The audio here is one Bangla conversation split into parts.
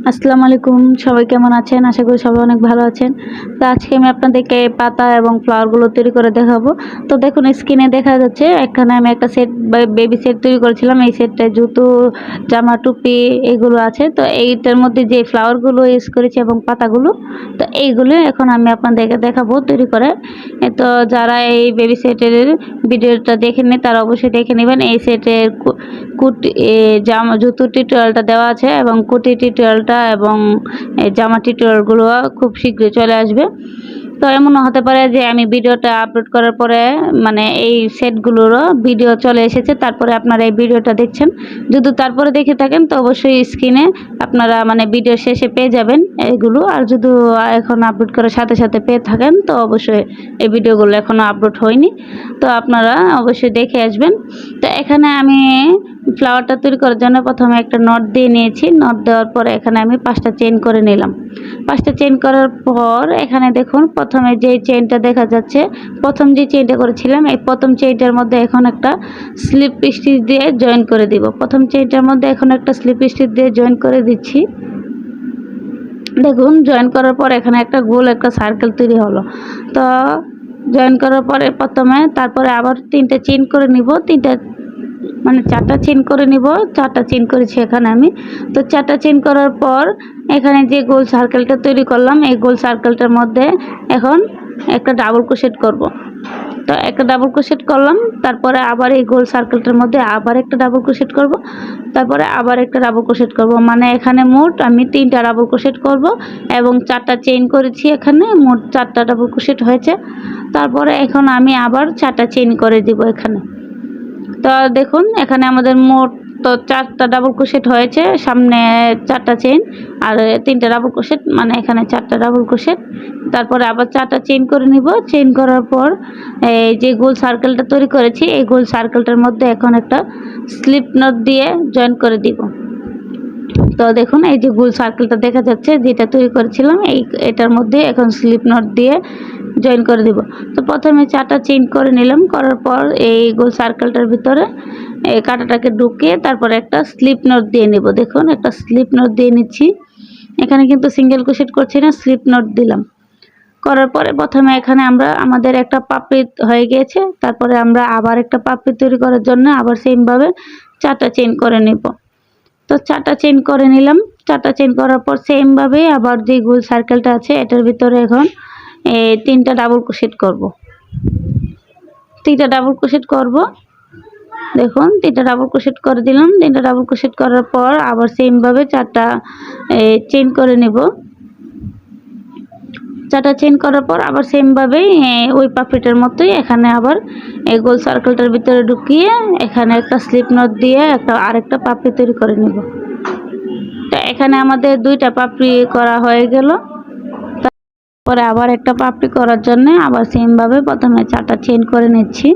আসসালামু আলাইকুম। সবাই কেমন আছেন? আশা করি সবাই অনেক ভালো আছেন। তো আজকে আমি আপনাদেরকে পাতা এবং ফ্লাওয়ার গুলো তৈরি করে দেখাবো। তো দেখুন স্ক্রিনে দেখা যাচ্ছে এখানে আমি একটা সেট বেবি সেট তৈরি করেছিলাম। এই সেটটায় জুতো, জামা, টুপি এগুলো আছে। তো এইটার মধ্যে যে ফ্লাওয়ার গুলো ইউজ করেছি এবং পাতাগুলো, তো এইগুলো এখন আমি আপনাদেরকে দেখাবো তৈরি করে। তো যারা এই বেবি সেটের ভিডিওটা দেখেননি তারা অবশ্যই দেখে নেবেন। এই সেটের কুটি জামা জুতোর টিউটোরিয়ালটা দেওয়া আছে এবং কুর্তি টিউটোরিয়ালটা এবং জামা টিউটোরিয়ালগুলো খুব শীঘ্রই চলে আসবে। তো এমনও হতে পারে যে আমি ভিডিওটা আপলোড করার পরে মানে এই সেটগুলোরও ভিডিও চলে এসেছে, তারপরে আপনারা এই ভিডিওটা দেখছেন। যদি তারপরে দেখে থাকেন তো অবশ্যই স্ক্রিনে আপনারা মানে ভিডিও শেষে পেয়ে যাবেন এইগুলো। আর যদি এখন আপলোড করার সাথে সাথে পেয়ে থাকেন তো অবশ্যই এই ভিডিওগুলো এখনও আপলোড হয়নি, তো আপনারা অবশ্যই দেখে আসবেন। তো এখানে আমি ফ্লাওয়ারটা তৈরি করার জন্য প্রথমে একটা নট দিয়ে নিয়েছি। নট দেওয়ার পরে এখানে আমি 5টা চেইন করে নিলাম। 5টা চেইন করার পর এখানে দেখুন প্রথমে যে চেইনটা দেখা যাচ্ছে, প্রথম যে চেইনটা করেছিলাম এই প্রথম চেইনটার মধ্যে এখন একটা স্লিপ স্টিচ দিয়ে জয়েন করে দিব। প্রথম চেইনটার মধ্যে এখন একটা স্লিপ স্টিচ দিয়ে জয়েন করে দিচ্ছি। দেখুন জয়েন করার পর এখানে একটা গোল একটা সার্কেল তৈরি হলো। তো জয়েন করার পরে তারপরে আবার 3টে চেইন করে নিব। 4টা চেইন করে নিব। 4টা চেইন করেছি এখানে আমি। তো 4টা চেইন করার পর এখানে যে গোল সার্কেলটা তৈরি করলাম এই গোল সার্কেলটার মধ্যে এখন একটা ডাবল ক্রোশেট করব। তো একটা ডাবল ক্রোশেট করলাম, তারপরে আবার এই গোল সার্কেলটার মধ্যে আবার একটা ডাবল ক্রোশেট করব, তারপরে আবার একটা ডাবল ক্রোশেট করব। মানে এখানে মোট আমি 3টা ডাবল ক্রোশেট করব এবং 4টা চেইন করেছি, এখানে মোট 4টা ডাবল ক্রোশেট হয়েছে। তারপরে এখন আমি আবার 4টা চেইন করে দিব এখানে। তো দেখুন এখানে আমাদের মোট তো 4টা ডাবল ক্রোশেট হয়েছে, সামনে 4টা চেইন আর 3টা ডাবল ক্রোশেট, মানে এখানে 4টা ডাবল ক্রোশেট। তারপরে আবার 4টা চেইন করে নিব। চেইন করার পর এই যে গোল সার্কেলটা তৈরি করেছি এই গোল সার্কেলটার মধ্যে এখন একটা স্লিপ নট দিয়ে জয়েন করে দিব। তো দেখুন এই যে গোল সার্কেলটা দেখা যাচ্ছে যেটা তৈরি করেছিলাম এটার মধ্যে এখন স্লিপ নট দিয়ে জয়েন করে দিব। তো প্রথমে 4টা চেইন করে নিলাম, করার পর এই গোল সার্কেলটার ভিতরে এই কাঁটাটাকে ঢুকিয়ে তারপরে একটা স্লিপ নট দিয়ে নেব। দেখুন একটা স্লিপ নট দিয়ে নিচ্ছি। এখানে কিন্তু সিঙ্গেল ক্রোশেট করছি না, স্লিপ নট দিলাম। করার পরে প্রথমে এখানে আমাদের একটা পাপড়ি হয়ে গিয়েছে, তারপরে আমরা আবার একটা পাপড়ি তৈরি করার জন্য আবার সেমভাবে 4টা চেইন করে নেব। তো 4টা চেইন করে নিলাম। 4টা চেইন করার পর সেমভাবে আবার যে গোল সার্কেলটা আছে এটার ভিতরে এখন 3টা ডাবল ক্রোশেট করব। 3টা ডাবল ক্রোশেট করব। দেখুন 3টা ডাবল ক্রোশেট করে দিলাম। 3টা ডাবল ক্রোশেট করার পর আবার সেমভাবে 4টা চেইন করে নেব। 4টা চেইন করার পর আবার সেমভাবেই ওই পাপড়িটার মতোই এখানে আবার এই গোল সার্কেলটার ভিতরে ঢুকিয়ে এখানে একটা স্লিপ নট দিয়ে আরেকটা পাপড়ি তৈরি করে নেব। তো এখানে আমাদের 2টা পাপড়ি করা হয়ে গেল। তারপরে আবার একটা পাপড়ি করার জন্য আবার সেমভাবে প্রথমে 4টা চেইন করে নিচ্ছি।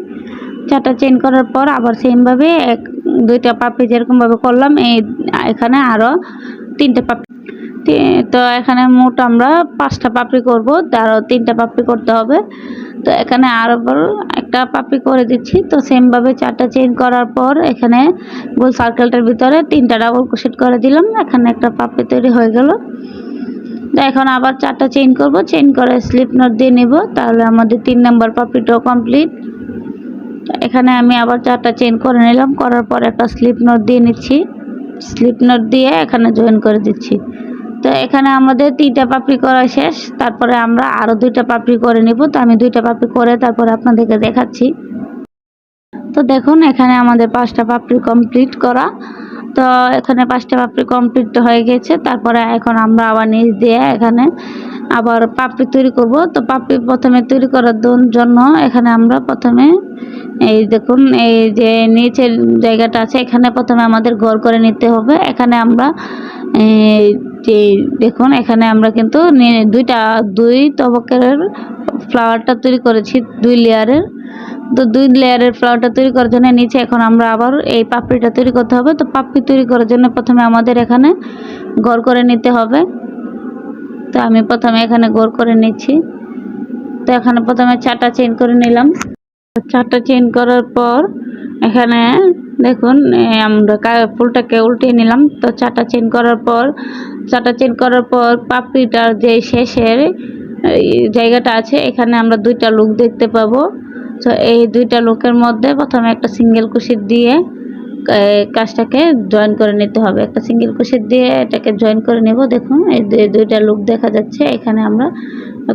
4টা চেইন করার পর আবার সেমভাবে 2টা পাপড়ি যেরকমভাবে করলাম এখানে আরও 3টে পাপড়ি। তো এখানে মোট আমরা 5টা পাপড়ি করব, আরও 3টা পাপড়ি করতে হবে। তো এখানে আবার একটা পাপড়ি করে দিচ্ছি। তো সেমভাবে 4টা চেইন করার পর এখানে গোল সার্কেলটার ভিতরে 3টা ডাবল ক্রোশেট করে দিলাম। এখানে একটা পাপড়ি তৈরি হয়ে গেল। তো এখন আবার 4টা চেইন করব, চেইন করে স্লিপ নট দিয়ে নেব, তাহলে আমাদের 3 নম্বর পাপড়িটাও কমপ্লিট। এখানে আমি আবার 4টা চেইন করে নিলাম, করার পর একটা স্লিপ নট দিয়ে নিচ্ছি। স্লিপ নট দিয়ে এখানে জয়েন করে দিচ্ছি। তো এখানে আমাদের 3টা পাপড়ি করা শেষ। তারপরে আমরা আরও 2টা পাপড়ি করে নেব। তো আমি 2টা পাপড়ি করে তারপরে আপনাদেরকে দেখাচ্ছি। তো দেখুন এখানে আমাদের 5টা পাপড়ি কমপ্লিট করা। তো এখানে 5টা পাপড়ি কমপ্লিট হয়ে গেছে। তারপরে এখন আমরা আবার নিচ দিয়ে এখানে আবার পাপড়ি তৈরি করব। তো পাপড়ি প্রথমে তৈরি করার জন্য এখানে আমরা প্রথমে এই দেখুন এই যে নিচের জায়গাটা আছে এখানে প্রথমে আমাদের ঘর করে নিতে হবে। এখানে আমরা যে দেখুন এখানে আমরা কিন্তু 2 তবকের ফ্লাওয়ারটা তৈরি করেছি 2 লেয়ারের। তো 2 লেয়ারের ফ্লাওয়ারটা তৈরি করার জন্য নিচে এখন আমরা আবার এই পাপড়িটা তৈরি করতে হবে। তো পাপড়ি তৈরি করার জন্য প্রথমে আমাদের এখানে ঘর করে নিতে হবে। তো আমি প্রথমে এখানে ঘর করে নিচ্ছি। তো এখানে প্রথমে 4টা চেইন করে নিলাম। 4টা চেইন করার পর এখানে দেখুন আমরা ফুলটাকে উল্টিয়ে নিলাম। তো 4টা চেইন করার পর পাপড়িটার যে শেষের জায়গাটা আছে এখানে আমরা 2টা লুক দেখতে পাবো। তো এই 2টা লুকের মধ্যে প্রথমে একটা সিঙ্গেল ক্রোশেট দিয়ে কাজটাকে জয়েন করে নিতে হবে। একটা সিঙ্গেল ক্রোশেট দিয়ে এটাকে জয়েন করে নেব। দেখুন এই 2টা লুক দেখা যাচ্ছে। এখানে আমরা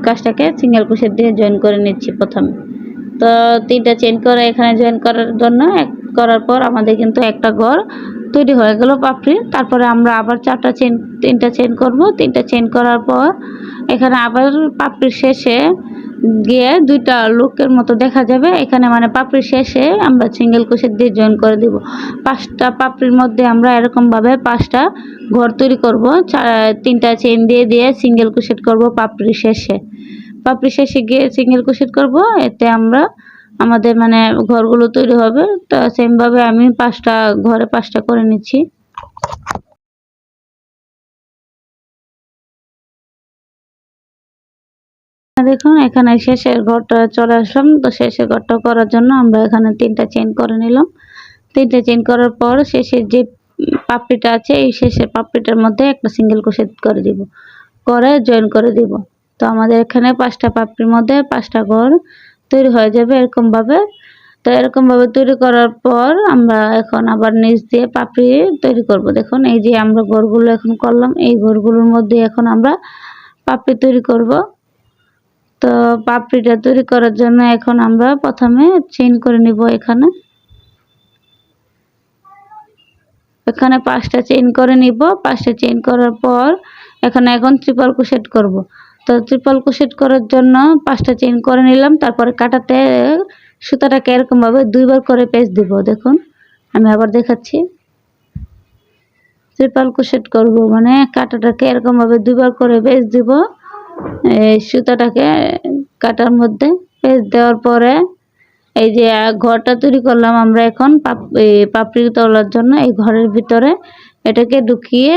কাজটাকে সিঙ্গেল ক্রোশেট দিয়ে জয়েন করে নিচ্ছি প্রথমে। তো 3টা চেইন করে এখানে জয়েন করার জন্য করার পর আমাদের কিন্তু একটা ঘর তৈরি হয়ে গেল পাপড়ির। তারপরে আমরা আবার 3টা চেইন করব। 3টা চেইন করার পর এখানে আবার পাপড়ির শেষে গিয়ে 2টা লুকের মতো দেখা যাবে। এখানে মানে পাপড়ির শেষে আমরা সিঙ্গেল ক্রোশেট দিয়ে জয়েন করে দিব। 5টা পাপড়ির মধ্যে আমরা এরকম ভাবে 5টা ঘর তৈরি করব। 3টা চেইন দিয়ে সিঙ্গেল ক্রোশেট করব পাপড়ির শেষে গিয়ে সিঙ্গেল ক্রোশেট করব। এতে আমরা আমাদের মানে ঘরগুলো তৈরি হবে। তো সেম ভাবে আমি 5টা ঘরে 5টা করে নিচ্ছি। দেখুন এখানে শেষের ঘরটা চলে আসলাম। তো শেষের ঘরটা করার জন্য আমরা এখানে 3টা চেইন করে নিলাম। 3টা চেইন করার পর শেষের যে পাপড়িটা আছে এই শেষের পাপড়িটার মধ্যে একটা সিঙ্গেল ক্রোশেট করে দিব, করে জয়েন করে দিব। তো আমাদের এখানে 5টা পাপড়ির মধ্যে 5টা ঘর তৈরি হয়ে যাবে এরকম ভাবে। তো এরকম ভাবে তৈরি করার পর আমরা এখন আবার নিচ দিয়ে পাপড়ি তৈরি করব। দেখুন এই যে আমরা ঘরগুলো এখন করলাম, এই ঘরগুলোর মধ্যে এখন আমরা পাপড়ি তৈরি করব। তো পাপড়িটা তৈরি করার জন্য এখন আমরা প্রথমে চেইন করে নিব। এখানে 5টা চেইন করে নিব। 5টা চেইন করার পর এখন ট্রিপল ক্রোশেট করব। তো ট্রিপল ক্রোশেট করার জন্য 5টা চেইন করে নিলাম। তারপরে কাটাতে সুতাটাকে এরকম ভাবে 2বার করে পেঁচ দিব। দেখুন আমি আবার দেখাচ্ছি। ট্রিপল ক্রোশেট করব মানে কাটাটাকে এরকম ভাবে 2বার করে পেঁচ দিব। এই সুতাটাকে কাটার মধ্যে পেঁচ দেওয়ার পরে এই যে ঘরটা তৈরি করলাম আমরা এখন পাপড়ি তোলার জন্য, এই ঘরের ভিতরে এটাকে ঢুকিয়ে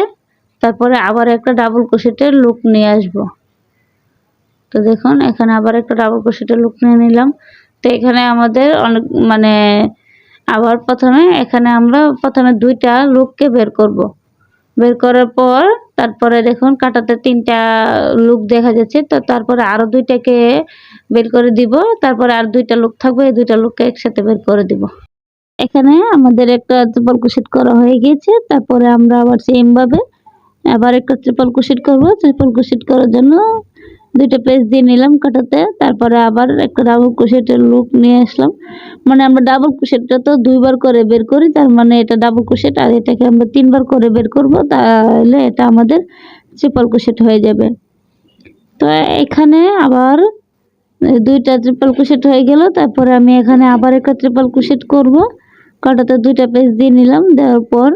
তারপরে আবার একটা ডাবল ক্রোশেটের লুক নিয়ে আসব। তো দেখুন এখানে আবার একটা ডাবল ক্রোশেটের লুক নিয়ে নিলাম। তো এখানে আমাদের অনেক মানে আবার এখানে আমরা প্রথমে 2টা লুককে বের করব। বের করার পর তারপরে দেখুন কাটাতে 3টা লুক দেখা যাচ্ছে। তো তারপরে আরো 2টাকে বের করে দিব। তারপরে আর 2টা লুক থাকবে, এই 2টা লুককে একসাথে বের করে দিব। এখানে আমাদের একটা ট্রিপল ক্রোশেট করা হয়ে গেছে। তারপরে আমরা আবার সেম ভাবে আবার একটা ট্রিপল ক্রোশেট করব। ট্রিপল ক্রোশেট করার জন্য 2টা পেঁচ দিয়ে নিলাম কাটাতে। তারপরে আবার একটা ডাবল ক্রোশেটের লুক নিয়ে আসলাম। মানে আমরা ডাবল ক্রোশেটটা তো 2বার করে বের করি, তার মানে এটা ডাবল ক্রোশেট, আর এটাকে আমরা 3বার করে বের করব, তাহলে এটা আমাদের ট্রিপল ক্রোশেট হয়ে যাবে। তো এখানে আবার 2টা ট্রিপল ক্রোশেট হয়ে গেল। তারপরে আমি এখানে আবার একটা ট্রিপল ক্রোশেট করব। কাটাতে 2টা পেঁচ দিয়ে নিলাম। দেওয়ার পর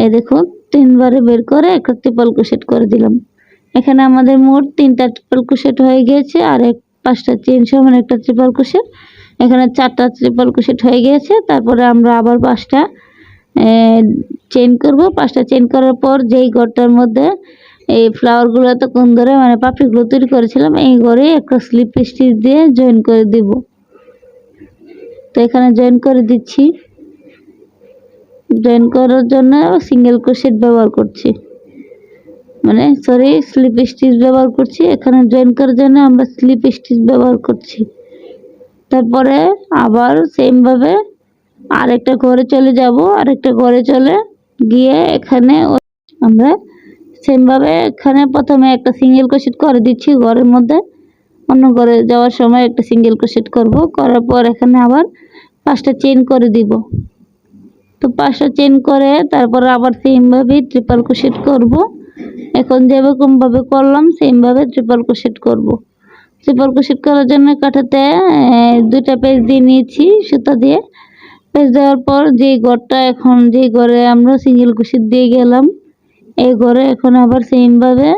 এই দেখুন 3বারে বের করে একটা ট্রিপল ক্রোশেট করে দিলাম। এখানে আমাদের মোট 3টা ট্রিপল ক্রোশেট হয়ে গিয়েছে। আর 5টা চেইন সমান একটা ট্রিপল ক্রোশেট। এখানে 4টা ট্রিপল ক্রোশেট হয়ে গিয়েছে। তারপরে আমরা আবার 5টা চেইন করব। 5টা চেইন করার পর যেই ঘরটার মধ্যে এই ফ্লাওয়ারগুলো এতক্ষণ ধরে মানে পাপড়িগুলো তৈরি করেছিলাম, এই ঘরে একটা স্লিপ স্টিচ দিয়ে জয়েন করে দিব। তো এখানে জয়েন করে দিচ্ছি। জয়েন করার জন্য সিঙ্গেল ক্রোশেট ব্যবহার করছি, মানে সরি স্লিপ স্টিচ ব্যবহার করছি। এখানে জয়েন করার জন্য আমরা স্লিপ স্টিচ ব্যবহার করছি। তারপরে আবার সেম ভাবে আরেকটা ঘরে চলে যাব। আরেকটা ঘরে চলে গিয়ে এখানে আমরা সেম ভাবে এখানে প্রথমে একটা সিঙ্গেল ক্রোশেট করে দিচ্ছি ঘরের মধ্যে। অন্য ঘরে যাওয়ার সময় একটা সিঙ্গেল ক্রোশেট করব। করার পর এখানে আবার 5টা চেইন করে দিব। তো 5টা চেইন করে তারপর আবার সেম ভাবে ট্রিপল ক্রোশেট করব। এখন যেরকম ভাবে করলাম সেম ভাবে ট্রিপল ক্রোশেট করব। ট্রিপল ক্রোশেট করার জন্য কাটাতে 2টা পেঁচ দিয়ে নিয়েছি সুতা দিয়ে। পেঁচ দেওয়ার পর যে ঘরটা এখন যে ঘরে আমরা সিঙ্গেল ক্রোশেট দিয়ে গেলাম, এই ঘরে এখন আবার সেম ভাবে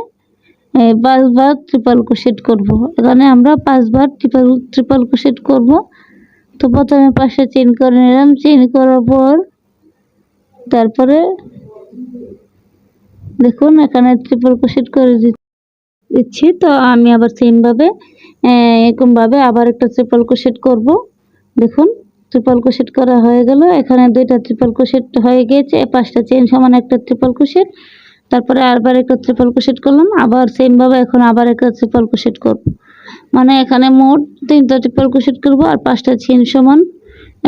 5বার ট্রিপল ক্রোশেট করব। এখানে আমরা 5বার ট্রিপল ক্রোশেট করব। তো প্রথমে 5টা চেইন করে নিলাম। চেইন করার পর তারপরে দেখুন এখানে ট্রিপল ক্রোশেট করে দিচ্ছি। তো আমি আবার সেম ভাবে এরকম ভাবে আবার একটা ট্রিপল ক্রোশেট করব। দেখুন ট্রিপল ক্রোশেট করা হয়ে গেল। এখানে দুইটা ট্রিপল ক্রোশেট হয়ে গিয়েছে, 5টা চেইন সমান একটা ট্রিপল ক্রোশেট, তারপরে আবার একটা ট্রিপল ক্রোশেট করলাম, আবার সেম ভাবে এখন আবার একটা ট্রিপল ক্রোশেট করব। মানে এখানে মোট 3টা ট্রিপল ক্রোশেট করব আর 5টা চেইন সমান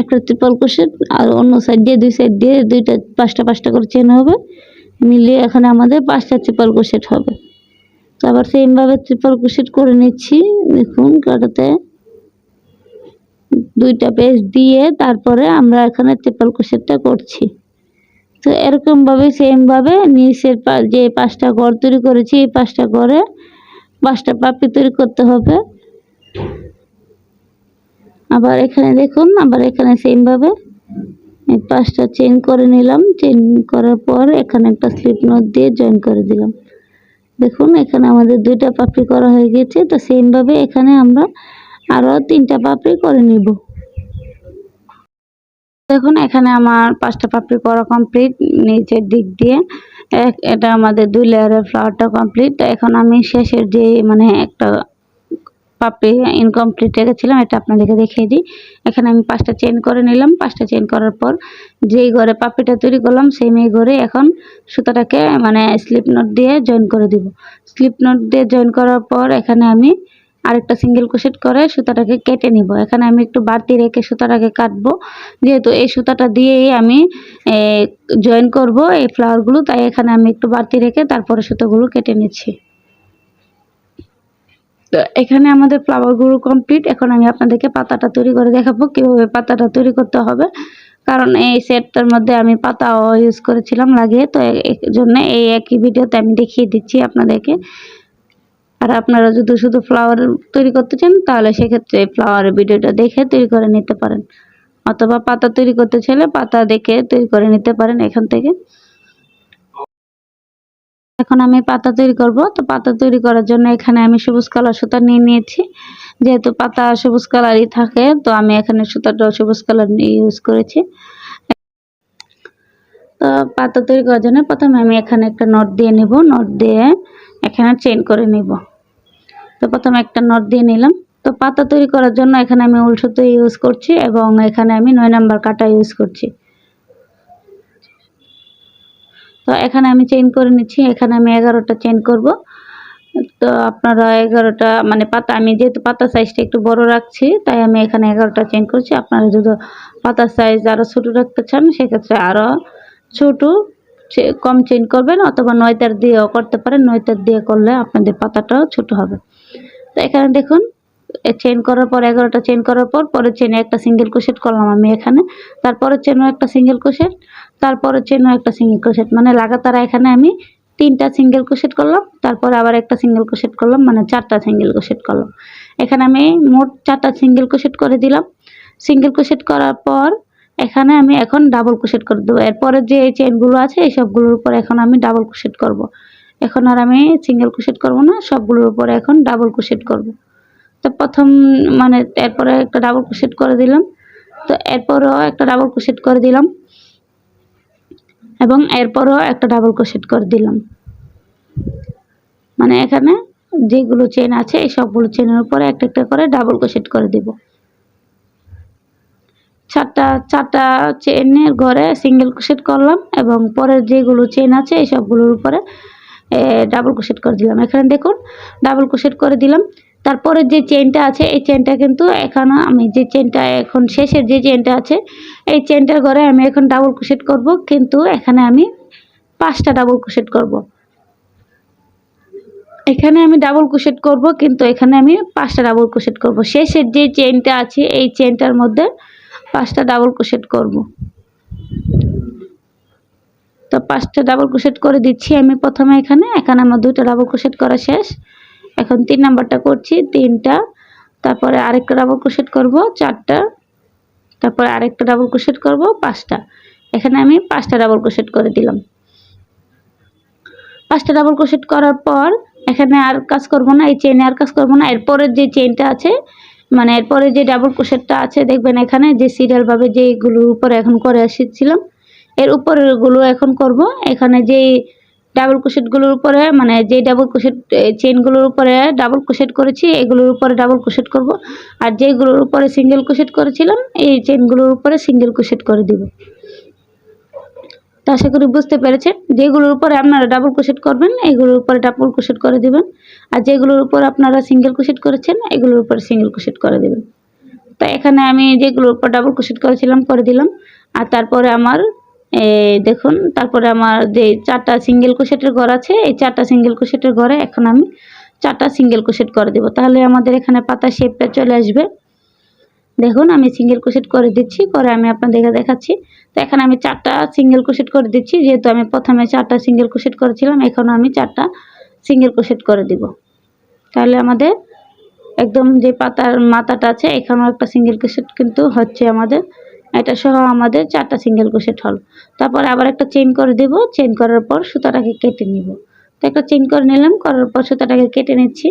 একটা ট্রিপল ক্রোশেট, আর অন্য সাইড দিয়ে দুই সাইড দিয়ে দুইটা 5টা করে চেইন হবে, মিলিয়ে এখানে আমাদের 5টা ট্রিপল ক্রোশেট হবে। তো আবার সেম ভাবে ট্রিপল ক্রোশেট করে নিচ্ছি। দেখুন কাটাতে 2টা পেজ দিয়ে তারপরে আমরা এখানে ট্রিপল ক্রোশেটটা করছি। তো এরকম ভাবে সেম ভাবে নিচের যে 5টা ঘর তৈরি করেছি এই 5টা ঘরে 5টা পাপড়ি তৈরি করতে হবে। আবার এখানে দেখুন, আবার এখানে সেম ভাবে 5টা চেইন করে নিলাম। চেইন করার পর এখানে একটা স্লিপ নট দিয়ে জয়েন করে দিলাম। দেখুন এখানে আমাদের 2টা পাপড়ি করা হয়ে গেছে। তো সেম ভাবে এখানে আমরা আরো 3টা পাপড়ি করে নিব। দেখুন এখানে আমার 5টা পাপড়ি করা কমপ্লিট। নিচের দিক দিয়ে এটা আমাদের 2 লেয়ারের ফ্লাওয়ারটা কমপ্লিট। তো এখন আমি শেষের যে মানে একটা পাপড়ি ইনকমপ্লিট রেখেছিলাম এটা আপনাদেরকে দেখিয়ে দিই। এখানে আমি 5টা চেইন করে নিলাম। 5টা চেইন করার পর যেই ঘরে পাপড়িটা তৈরি করলাম সেম এই ঘরে এখন সুতাটাকে মানে স্লিপ নট দিয়ে জয়েন করে দিব। স্লিপ নট দিয়ে জয়েন করার পর এখানে আমি আরেকটা সিঙ্গেল ক্রোশেট করে সুতাটাকে কেটে নিব। এখানে আমি একটু বাড়তি রেখে সুতাটাকে কাটবো, যেহেতু এই সুতাটা দিয়েই আমি জয়েন করব এই ফ্লাওয়ারগুলো, তাই এখানে আমি একটু বাড়তি রেখে তারপরে সুতাগুলো কেটে নিচ্ছি। তো এখানে আমাদের ফ্লাওয়ারগুলো কমপ্লিট। এখন আমি আপনাদেরকে পাতাটা তৈরি করে দেখাবো কিভাবে পাতাটা তৈরি করতে হবে, কারণ এই সেটটার মধ্যে আমি পাতাও ইউজ করেছিলাম লাগিয়ে। তো এই জন্য এই একই ভিডিওতে আমি দেখিয়ে দিচ্ছি আপনাদেরকে। আর আপনারা যদি শুধু ফ্লাওয়ার তৈরি করতে চান তাহলে সেক্ষেত্রে ফ্লাওয়ারের ভিডিওটা দেখে তৈরি করে নিতে পারেন, অথবা পাতা তৈরি করতে চাইলে পাতা দেখে তৈরি করে নিতে পারেন এখান থেকে। এখন আমি পাতা তৈরি করব। তো পাতা তৈরি করার জন্য এখানে আমি সবুজ কালার সুতা নিয়ে নিয়েছি। যেহেতু পাতা সবুজ কালারই থাকে তো আমি এখানে সুতাটা সবুজ কালার ইউজ করেছি। তো পাতা তৈরি করার জন্য প্রথমে আমি এখানে একটা নট দিয়ে নেব। নট দিয়ে এখানে চেইন করে নেব। তো প্রথমে একটা নট দিয়ে নিলাম। তো পাতা তৈরি করার জন্য এখানে আমি উল সুতো ইউজ করছি এবং এখানে আমি 9 নাম্বার কাটা ইউজ করছি। তো এখানে আমি চেইন করে নিচ্ছি। এখানে আমি 11টা চেইন করব। তো আপনারা 11টা মানে পাতা, আমি যেহেতু পাতা সাইজটা একটু বড় রাখছি তাই আমি এখানে 11টা চেইন করছি। আপনারা যদি পাতার সাইজ আরও ছোট রাখতে চান সেক্ষেত্রে আরও ছোট কম চেইন করবেন, অথবা 9 তার দিয়েও করতে পারেন। 9 তার দিয়ে করলে আপনাদের পাতাটাও ছোট হবে। তো এখানে দেখুন চেইন করার পর 11টা চেইন করার পর পরের চেইনে একটা সিঙ্গেল ক্রোশেট করলাম আমি এখানে, তারপরের চেইনও একটা সিঙ্গেল ক্রোশেট, তারপরের চেইনও একটা সিঙ্গেল ক্রোশেট, মানে লাগাতার এখানে আমি 3টা সিঙ্গেল ক্রোশেট করলাম, তারপরে আবার একটা সিঙ্গেল ক্রোশেট করলাম, মানে 4টা সিঙ্গেল ক্রোশেট করলাম। এখানে আমি মোট 4টা সিঙ্গেল ক্রোশেট করে দিলাম। সিঙ্গেল ক্রোশেট করার পর এখানে আমি এখন ডাবল ক্রোশেট করে দেবো। এরপরে যে চেইনগুলো আছে এই সবগুলোর উপর এখন আমি ডাবল ক্রোশেট করব। এখন আর আমি সিঙ্গেল ক্রোশেট করব না, সবগুলোর উপরে এখন ডাবল ক্রোশেট করব। তো প্রথম মানে এরপরে একটা ডাবল ক্রোশেট করে দিলাম। তো এরপরও একটা ডাবল ক্রোশেট করে দিলাম এবং এরপরও একটা ডাবল ক্রোশেট করে দিলাম। মানে এখানে যেগুলো চেন আছে এই সবগুলো চেনের উপরে একটা একটা করে ডাবল ক্রোশেট করে দিব। 4টা চেনের ঘরে সিঙ্গেল ক্রোশেট করলাম এবং পরের যেগুলো চেন আছে এই সবগুলোর উপরে ডাবল ক্রোশেট করে দিলাম। এখানে দেখুন ডাবল ক্রোশেট করে দিলাম। তারপরে যে চেনটা আছে এই চেনটা কিন্তু এখানে আমি যে চেনটা এখন শেষের যে চেনটা আছে এই চেনটার ঘরে আমি এখন ডাবল ক্রোশেট করব, কিন্তু এখানে আমি 5টা ডাবল ক্রোশেট করব। এখানে আমি ডাবল ক্রোশেট করব, কিন্তু এখানে আমি 5টা ডাবল ক্রোশেট করব। শেষের যে চেনটা আছে এই চেনটার মধ্যে 5টা ডাবল ক্রোশেট করব। তো 5টা ডাবল ক্রোশেট করে দিচ্ছি আমি প্রথমে। এখানে আমার 2টা ডাবল ক্রোশেট করা শেষ। এখন 3 নাম্বারটা করছি, 3টা, তারপরে আরেকটা ডাবল ক্রোশেট করব 4টা, তারপরে আরেকটা ডাবল ক্রোশেট করব 5টা। এখানে আমি 5টা ডাবল ক্রোশেট করে দিলাম। 5টা ডাবল ক্রোশেট করার পর এখানে আর কাজ করব না, এই চেইনে আর কাজ করব না। এরপরের যে চেইনটা আছে মানে এরপরে যে ডাবল ক্রোশেটটা আছে দেখবেন এখানে যে সিরিয়াল ভাবে যেগুলোর উপরে এখন করে আসছিলাম এর উপরের গুলো এখন করব। এখানে যেই ডাবল ক্রোশেটগুলোর উপরে মানে যে ডাবল ক্রোশেট চেইনগুলোর উপরে ডাবল ক্রোশেট করেছি এগুলোর উপরে ডাবল ক্রোশেট করব, আর যেগুলোর উপরে সিঙ্গেল ক্রোশেট করেছিলাম এই চেইনগুলোর উপরে সিঙ্গেল ক্রোশেট করে দিব। তো আশা করি বুঝতে পেরেছেন। যেগুলোর উপরে আপনারা ডাবল ক্রোশেট করবেন এগুলোর উপরে ডাবল ক্রোশেট করে দিবেন, আর যেগুলোর উপর আপনারা সিঙ্গেল ক্রোশেট করেছেন এগুলোর উপরে সিঙ্গেল ক্রোশেট করে দিবেন। তো এখানে আমি যেগুলোর উপর ডাবল ক্রোশেট করেছিলাম করে দিলাম। আর তারপরে আমার দেখুন, তারপরে আমার যে 4টা সিঙ্গেল ক্রোশেটের ঘর আছে এই 4টা সিঙ্গেল ক্রোশেটের ঘরে এখন আমি 4টা সিঙ্গেল ক্রোশেট করে দেব, তাহলে আমাদের এখানে পাতা শেপটা চলে আসবে। দেখুন আমি সিঙ্গেল ক্রোশেট করে দিচ্ছি, করে আমি আপনাদেরকে দেখাচ্ছি। তো এখানে আমি 4টা সিঙ্গেল ক্রোশেট করে দিচ্ছি, যেহেতু আমি প্রথমে 4টা সিঙ্গেল ক্রোশেট করেছিলাম এখন আমি 4টা সিঙ্গেল ক্রোশেট করে দিব। তাহলে আমাদের একদম যে পাতার মাথাটা আছে এখানেও একটা সিঙ্গেল ক্রোশেট কিন্তু হচ্ছে আমাদের, এটা সহ আমাদের 4টা সিঙ্গেল ক্রোশেট হল। তারপরে আবার একটা চেইন করে দেব, চেইন করার পর সুতাটাকে কেটে নিব। তো একটা চেইন করে নিলাম, করার পর সুতাটাকে কেটে নিচ্ছি।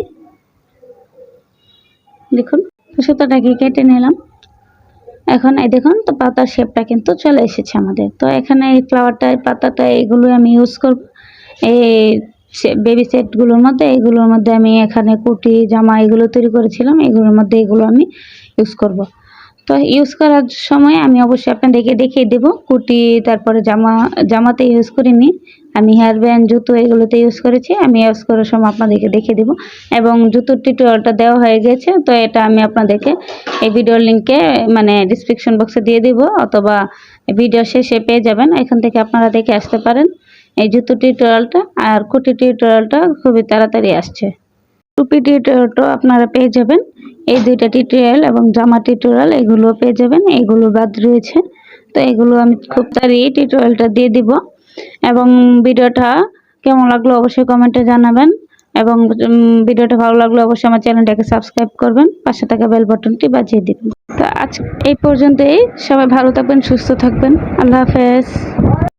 দেখুন সুতাটাকে কেটে নিলাম। এখন এই দেখুন তো পাতার শেপটা কিন্তু চলে এসেছে আমাদের। তো এখানে এই ফ্লাওয়ারটা পাতাটা এগুলো আমি ইউজ করব এই বেবি সেটগুলোর মধ্যে। এগুলোর মধ্যে আমি এখানে কুর্তি জামা এগুলো তৈরি করেছিলাম, এগুলোর মধ্যে এগুলো আমি ইউজ করব। তো ইউজ করার সময় আমি অবশ্যই আপনাদেরকে দেখিয়ে দেব। কুর্তি তারপরে জামাতে ইউজ করিনি, আমি হেয়ার ব্যান্ড জুতো এগুলোতে ইউজ করেছি। আমি ইউজ করার সময় আপনাদেরকে দেখিয়ে দেব, এবং জুতোর টিউটোরিয়ালটা দেওয়া হয়ে গেছে। তো এটা আমি আপনাদেরকে এই ভিডিওর লিঙ্কে মানে ডিসক্রিপশন বক্সে দিয়ে দিব, অথবা ভিডিও শেষে পেয়ে যাবেন, এখান থেকে আপনারা দেখে আসতে পারেন এই জুতো টিউটোরিয়ালটা। আর কুর্তি টিউটোরিয়ালটা খুবই তাড়াতাড়ি আসছে। টুপি টিউটোরিয়ালটা আপনারা পেয়ে যাবেন, এই 2টা টিউটোরিয়াল এবং জামা টিউটোরিয়াল এগুলো পেয়ে যাবেন, এগুলো বাদ রয়েছে। তো এগুলো আমি খুব তাড়াতাড়ি টিউটোরিয়ালটা দিয়ে দিব। এবং ভিডিওটা কেমন লাগলো অবশ্যই কমেন্টে জানাবেন, এবং ভিডিওটা ভালো লাগলে অবশ্যই আমার চ্যানেলটাকে সাবস্ক্রাইব করবেন, পাশে থাকা বেল বাটনটি বাজিয়ে দিবেন। তো আজ এই পর্যন্তই, সবাই ভালো থাকবেন, সুস্থ থাকবেন, আল্লাহ হাফেজ।